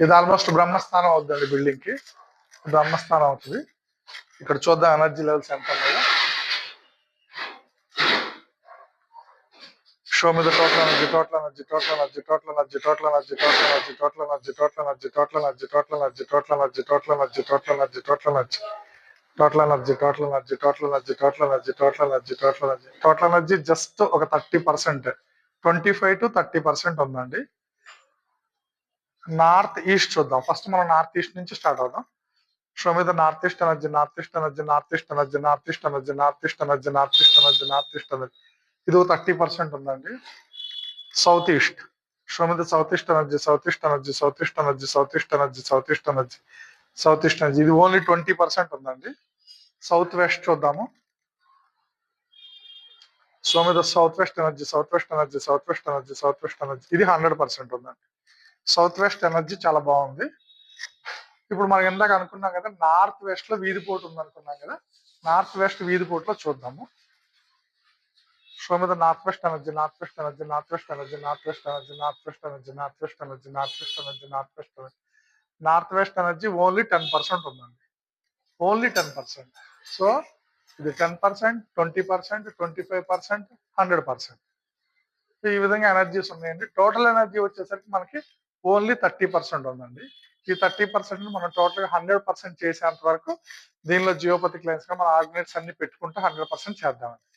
ఇది ఆల్మోస్ట్ బ్రహ్మస్థానం అవుతుందండి బిల్డింగ్ కి. బ్రహ్మస్థానం అవుతుంది. ఇక్కడ చూద్దాం ఎనర్జీ లెవెల్స్ ఎంత ఉన్నాయో. Show me the total energy, total energy, total energy, total energy, total energy, total energy, total energy, total energy, total energy, total energy, total energy, total energy, total energy, total energy. Total energy, total energy, total energy, total energy, total energy, total energy. Total energy just ఒక 30%, 25 to 30% ఉందండి. North east చూద్దాం. First మనం north east నుంచి start అవుదాం. Show మీద north east energy, north east energy, north east energy, north east energy, north east energy, north east energy, north east energy. ఇది 30% ఉందండి. South east. Show మీద south east energy, south east energy, south east energy, south east energy, south east energy, south east energy. ఇది only 20% ఉందండి. South west చూద్దాము. So మీద south west energy, south west energy, south west energy, south west energy. ఇది 100% ఉందండి. South west energy చాలా బాగుంది. ఇప్పుడు మనం ఇందాక అనుకున్నాం కదా, నార్త్ వెస్ట్ లో వీధిపోటు ఉంది అనుకున్నాం కదా. నార్త్ వెస్ట్ వీధిపోటులో చూద్దాము. షో మీద north west energy, north west energy, north west energy, north west energy, north west energy, north west energy, north west energy, north west energy. North west energy only 10% ఉందండి. Only 10%. So ఇది 10%, 20%, 25%, 100%. ఈ విధంగా energies ఉన్నాయండి. Total energy వచ్చేసరికి మనకి only 30% ఉందండి. ఈ 30% మనం టోటల్ గా 100% చేసేంత వరకు దీనిలో జియోపతిక్ లైన్స్ గా మన ఆర్డినేట్స్ అన్ని పెట్టుకుంటే 100% చేద్దామండి.